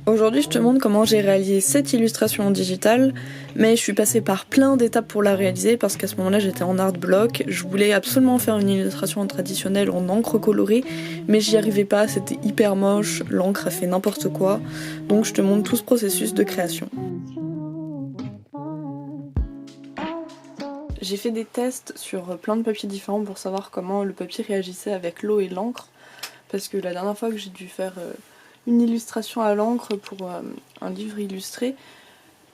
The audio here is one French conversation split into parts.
Aujourd'hui, je te montre comment j'ai réalisé cette illustration en digital, mais je suis passée par plein d'étapes pour la réaliser parce qu'à ce moment-là, j'étais en art block. Je voulais absolument faire une illustration traditionnelle en encre colorée, mais j'y arrivais pas, c'était hyper moche, l'encre a fait n'importe quoi. Donc je te montre tout ce processus de création. J'ai fait des tests sur plein de papiers différents pour savoir comment le papier réagissait avec l'eau et l'encre, parce que la dernière fois que j'ai dû faire une illustration à l'encre pour un livre illustré,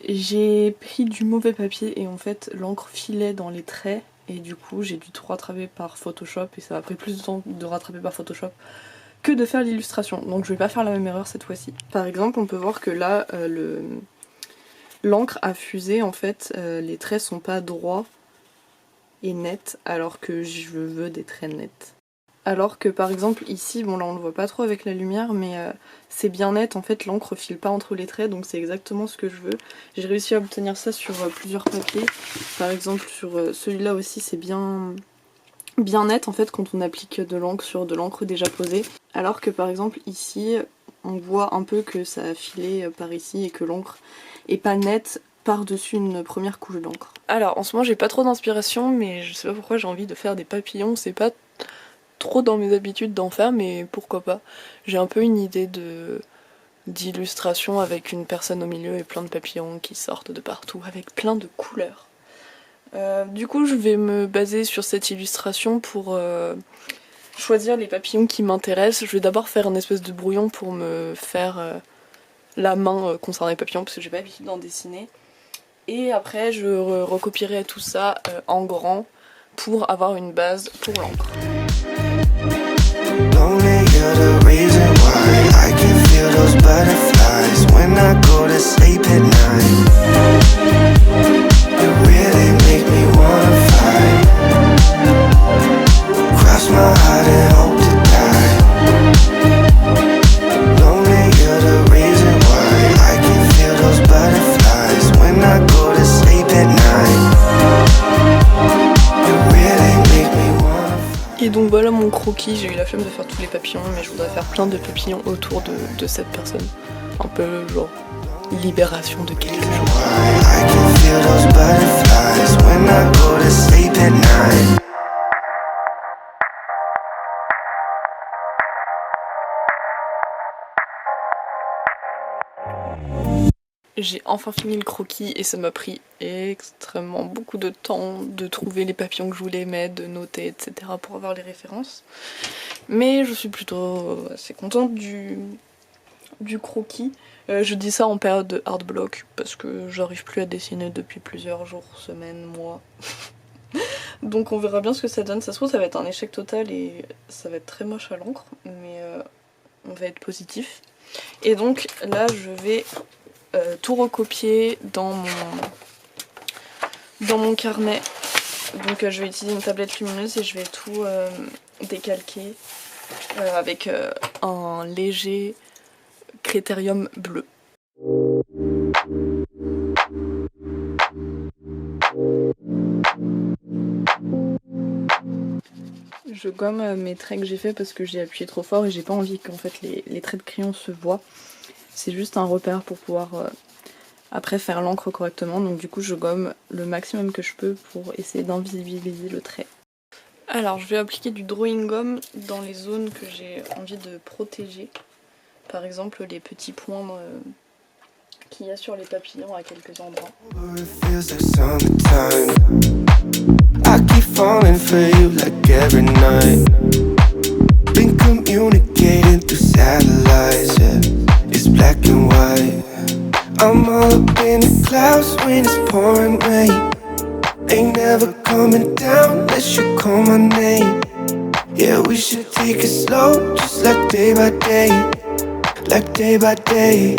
j'ai pris du mauvais papier et en fait l'encre filait dans les traits et du coup j'ai dû tout rattraper par Photoshop et ça m'a pris plus de temps de rattraper par Photoshop que de faire l'illustration. Donc je vais pas faire la même erreur cette fois-ci. Par exemple on peut voir que là l'encre a fusé, en fait les traits sont pas droits et nets alors que je veux des traits nets. Alors que par exemple ici, bon là on le voit pas trop avec la lumière, mais c'est bien net, en fait l'encre file pas entre les traits, donc c'est exactement ce que je veux. J'ai réussi à obtenir ça sur plusieurs papiers, par exemple sur celui-là aussi c'est bien net en fait quand on applique de l'encre sur de l'encre déjà posée. Alors que par exemple ici, on voit un peu que ça a filé par ici et que l'encre est pas nette par-dessus une première couche d'encre. Alors en ce moment j'ai pas trop d'inspiration, mais je sais pas pourquoi j'ai envie de faire des papillons, c'est pas trop dans mes habitudes d'en faire, mais pourquoi pas. J'ai un peu une idée d'illustration avec une personne au milieu et plein de papillons qui sortent de partout avec plein de couleurs. Du coup je vais me baser sur cette illustration pour choisir les papillons qui m'intéressent. Je vais d'abord faire une espèce de brouillon pour me faire la main concernant les papillons parce que j'ai pas l'habitude d'en dessiner. Et après je recopierai tout ça en grand pour avoir une base pour l'encre. Lonely, you're the reason why I can feel those butterflies when I go to sleep at night. You really make me wanna fight. Cross my heart and hope to die. Lonely, you're the reason why I can feel those butterflies when I go to sleep at night. You really make me wanna fight. Et donc voilà mon croquis, j'ai eu la flemme de faire tous les papillons, mais je voudrais faire plein de papillons autour de cette personne. Un peu genre libération de quelques jours. I can feel those butterflies when I go to sleep at night. J'ai enfin fini le croquis et ça m'a pris extrêmement beaucoup de temps de trouver les papillons que je voulais mettre, de noter, etc. pour avoir les références. Mais je suis plutôt assez contente du croquis. Je dis ça en période de hard block parce que j'arrive plus à dessiner depuis plusieurs jours, semaines, mois. Donc on verra bien ce que ça donne. Ça se trouve ça va être un échec total et ça va être très moche à l'encre, mais on va être positif. Et donc là je vais tout recopier dans mon carnet. Donc je vais utiliser une tablette lumineuse et je vais tout décalquer avec un léger critérium bleu. Je gomme mes traits que j'ai fait parce que j'ai appuyé trop fort et j'ai pas envie qu'en fait les traits de crayon se voient. C'est juste un repère pour pouvoir après faire l'encre correctement, donc du coup je gomme le maximum que je peux pour essayer d'invisibiliser le trait. Alors je vais appliquer du drawing gum dans les zones que j'ai envie de protéger. Par exemple les petits points qu'il y a sur les papillons à quelques endroits. It feels like summertime. I keep falling for you like every night. Been communicating through satellites, yeah. It's black and white. I'm all up in the clouds when it's pouring rain. Ain't never coming down unless you call my name. Yeah, we should take it slow, just like day by day. Like day by day.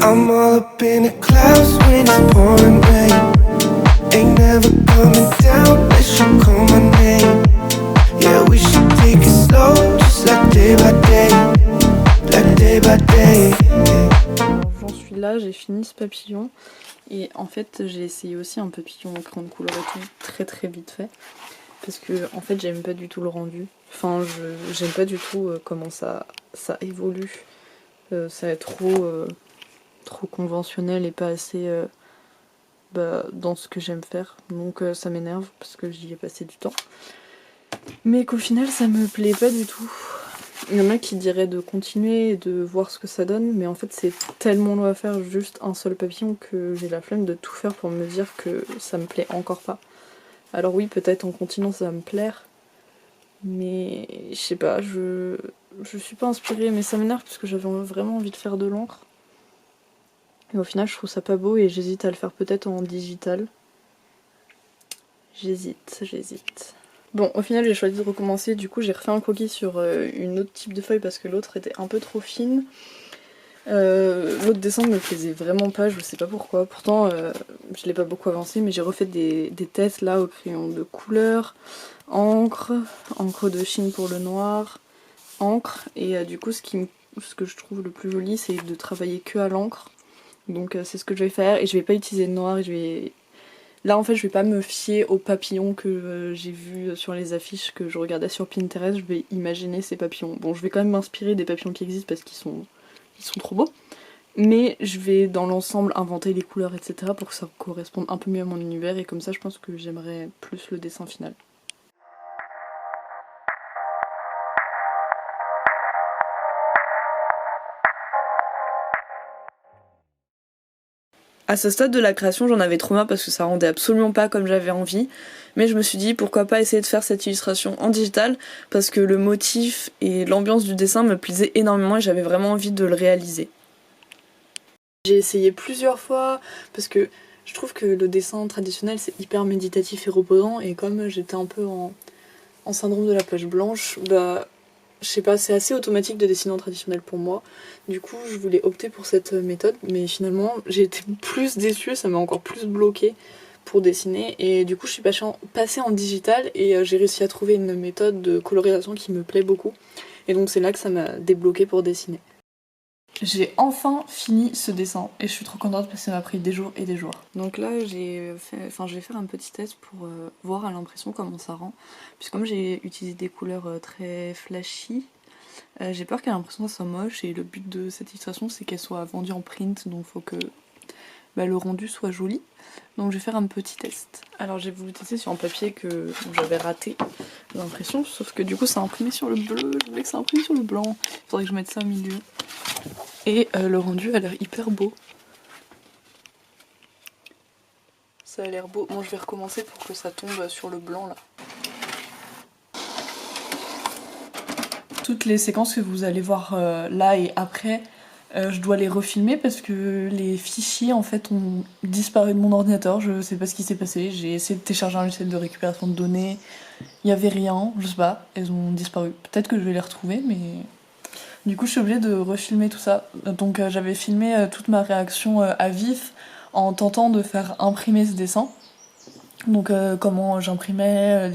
I'm all up in the clouds when it's pouring rain. Ain't never coming down unless you call my name. Yeah, we should take it slow, just like day by day. Like day by day. J'en suis là, j'ai fini ce papillon. Et en fait j'ai essayé aussi un papillon en crayon de couleur et tout, très vite fait. Parce que en fait j'aime pas du tout le rendu. Enfin j'aime pas du tout comment ça ça évolue. Ça va être trop conventionnel et pas assez dans ce que j'aime faire. Donc ça m'énerve parce que j'y ai passé du temps. Mais qu'au final ça me plaît pas du tout. Il y en a qui diraient de continuer et de voir ce que ça donne, mais en fait c'est tellement long à faire juste un seul papillon que j'ai la flemme de tout faire pour me dire que ça me plaît encore pas. Alors oui, peut-être en continuant ça va me plaire, mais je sais pas, je suis pas inspirée, mais ça m'énerve parce que j'avais vraiment envie de faire de l'encre. Et au final je trouve ça pas beau et j'hésite à le faire peut-être en digital. J'hésite. Bon, au final j'ai choisi de recommencer, du coup j'ai refait un croquis sur une autre type de feuille parce que l'autre était un peu trop fine. L'autre dessin me plaisait vraiment pas, je sais pas pourquoi. Pourtant je l'ai pas beaucoup avancé, mais j'ai refait des tests là au crayon de couleur, encre de Chine pour le noir, encre, et du coup ce que je trouve le plus joli c'est de travailler que à l'encre. Donc c'est ce que je vais faire, et je vais pas utiliser de noir, là en fait je vais pas me fier aux papillons que j'ai vus sur les affiches que je regardais sur Pinterest, je vais imaginer ces papillons. Bon, je vais quand même m'inspirer des papillons qui existent parce qu'ils sont trop beaux, mais je vais dans l'ensemble inventer les couleurs etc. pour que ça corresponde un peu mieux à mon univers, et comme ça je pense que j'aimerais plus le dessin final. À ce stade de la création, j'en avais trop marre parce que ça rendait absolument pas comme j'avais envie, mais je me suis dit pourquoi pas essayer de faire cette illustration en digital parce que le motif et l'ambiance du dessin me plaisaient énormément et j'avais vraiment envie de le réaliser. J'ai essayé plusieurs fois parce que je trouve que le dessin traditionnel c'est hyper méditatif et reposant, et comme j'étais un peu en syndrome de la page blanche, je sais pas, c'est assez automatique de dessiner en traditionnel pour moi. Du coup, je voulais opter pour cette méthode, mais finalement, j'ai été plus déçue, ça m'a encore plus bloquée pour dessiner. Et du coup, je suis passée en digital et j'ai réussi à trouver une méthode de colorisation qui me plaît beaucoup. Et donc, c'est là que ça m'a débloquée pour dessiner. J'ai enfin fini ce dessin et je suis trop contente parce que ça m'a pris des jours et des jours. Donc là je vais faire un petit test pour voir à l'impression comment ça rend. Puisque comme j'ai utilisé des couleurs très flashy, j'ai peur qu'à l'impression ça soit moche, et le but de cette illustration c'est qu'elle soit vendue en print, donc faut que le rendu soit joli. Donc je vais faire un petit test. Alors j'ai voulu tester sur un papier que j'avais raté l'impression, sauf que du coup ça a imprimé sur le bleu, je voulais que ça imprime sur le blanc. Il faudrait que je mette ça au milieu. Et le rendu a l'air hyper beau. Ça a l'air beau. Bon, je vais recommencer pour que ça tombe sur le blanc là. Toutes les séquences que vous allez voir là et après, je dois les refilmer parce que les fichiers en fait ont disparu de mon ordinateur. Je sais pas ce qui s'est passé. J'ai essayé de télécharger un logiciel de récupération de données. Il y avait rien, je sais pas. Elles ont disparu. Peut-être que je vais les retrouver, mais du coup je suis obligée de refilmer tout ça. Donc j'avais filmé toute ma réaction à vif en tentant de faire imprimer ce dessin. Donc comment j'imprimais,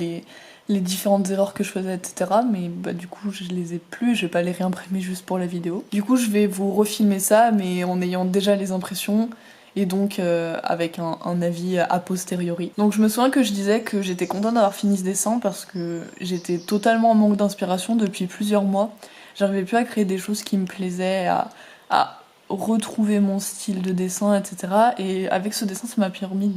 les différentes erreurs que je faisais, etc. Mais du coup je les ai plus, je vais pas les réimprimer juste pour la vidéo. Du coup je vais vous refilmer ça, mais en ayant déjà les impressions, et donc avec un avis a posteriori. Donc je me souviens que je disais que j'étais contente d'avoir fini ce dessin parce que j'étais totalement en manque d'inspiration depuis plusieurs mois. J'arrivais plus à créer des choses qui me plaisaient, à retrouver mon style de dessin, etc. Et avec ce dessin ça m'a permis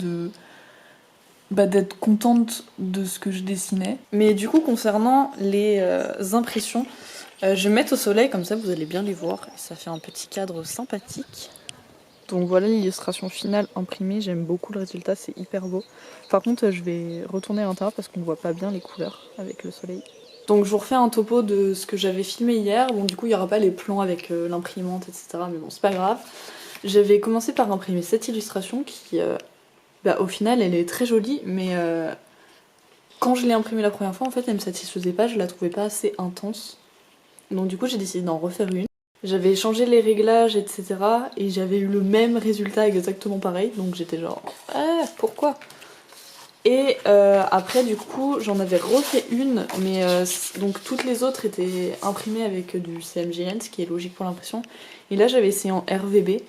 d'être contente de ce que je dessinais. Mais du coup concernant les impressions, je vais mettre au soleil, comme ça vous allez bien les voir, et ça fait un petit cadre sympathique. Donc voilà l'illustration finale imprimée, j'aime beaucoup le résultat, c'est hyper beau. Par contre je vais retourner à l'intérieur parce qu'on ne voit pas bien les couleurs avec le soleil. Donc je vous refais un topo de ce que j'avais filmé hier. Bon du coup il n'y aura pas les plans avec l'imprimante etc, mais bon c'est pas grave. J'avais commencé par imprimer cette illustration qui au final elle est très jolie, mais quand je l'ai imprimée la première fois en fait elle me satisfaisait pas, je la trouvais pas assez intense. Donc du coup j'ai décidé d'en refaire une. J'avais changé les réglages etc et j'avais eu le même résultat exactement pareil, donc j'étais genre pourquoi? Et après du coup j'en avais refait une, mais donc toutes les autres étaient imprimées avec du CMYK, ce qui est logique pour l'impression. Et là j'avais essayé en RVB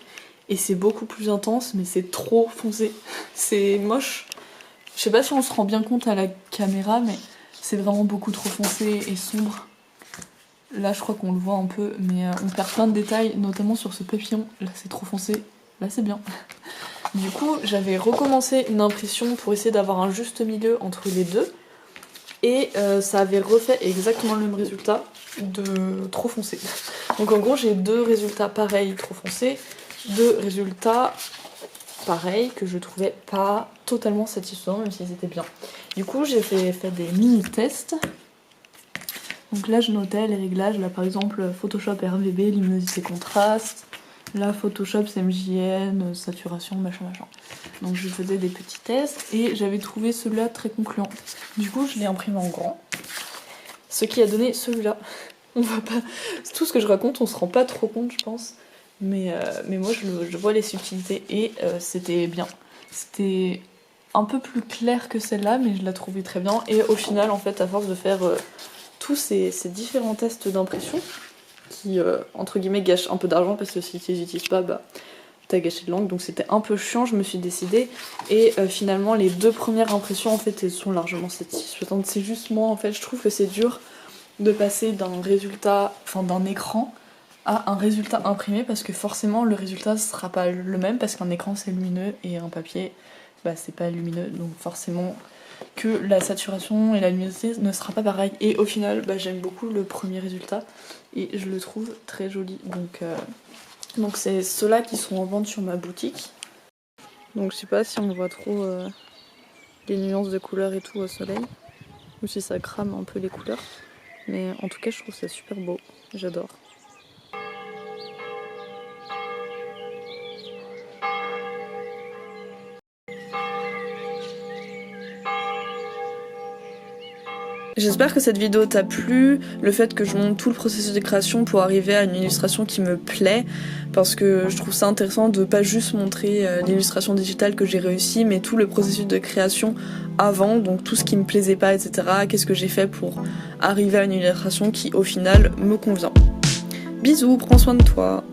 et c'est beaucoup plus intense, mais c'est trop foncé. C'est moche. Je sais pas si on se rend bien compte à la caméra, mais c'est vraiment beaucoup trop foncé et sombre. Là je crois qu'on le voit un peu, mais on perd plein de détails, notamment sur ce papillon. Là c'est trop foncé, là c'est bien. Du coup j'avais recommencé une impression pour essayer d'avoir un juste milieu entre les deux. Et ça avait refait exactement le même résultat de trop foncé. Donc en gros j'ai deux résultats pareils trop foncés, deux résultats pareils que je trouvais pas totalement satisfaisants même s'ils étaient bien. Du coup j'ai fait des mini-tests. Donc là je notais les réglages, là par exemple Photoshop RVB, luminosité contraste, là Photoshop CMJN, saturation, machin. Donc je faisais des petits tests et j'avais trouvé celui-là très concluant. Du coup je l'ai imprimé en grand, ce qui a donné celui-là. On voit pas, tout ce que je raconte on se rend pas trop compte je pense, mais moi je vois les subtilités et c'était bien. C'était un peu plus clair que celle-là mais je la trouvais très bien et au final en fait à force de faire tous ces différents tests d'impression qui entre guillemets gâchent un peu d'argent parce que si tu les utilises pas bah t'as gâché de l'encre, donc c'était un peu chiant, je me suis décidée et finalement les deux premières impressions en fait elles sont largement satisfaisantes. C'est juste moi en fait je trouve que c'est dur de passer d'un résultat, enfin d'un écran à un résultat imprimé parce que forcément le résultat sera pas le même parce qu'un écran c'est lumineux et un papier bah c'est pas lumineux, donc forcément que la saturation et la luminosité ne sera pas pareil. Et au final, bah, j'aime beaucoup le premier résultat et je le trouve très joli. Donc c'est ceux-là qui sont en vente sur ma boutique. Donc je sais pas si on voit trop les nuances de couleurs et tout au soleil, ou si ça crame un peu les couleurs. Mais en tout cas, je trouve ça super beau. J'adore. J'espère que cette vidéo t'a plu, le fait que je montre tout le processus de création pour arriver à une illustration qui me plaît, parce que je trouve ça intéressant de pas juste montrer l'illustration digitale que j'ai réussi, mais tout le processus de création avant, donc tout ce qui me plaisait pas, etc. Qu'est-ce que j'ai fait pour arriver à une illustration qui au final me convient. Bisous, prends soin de toi.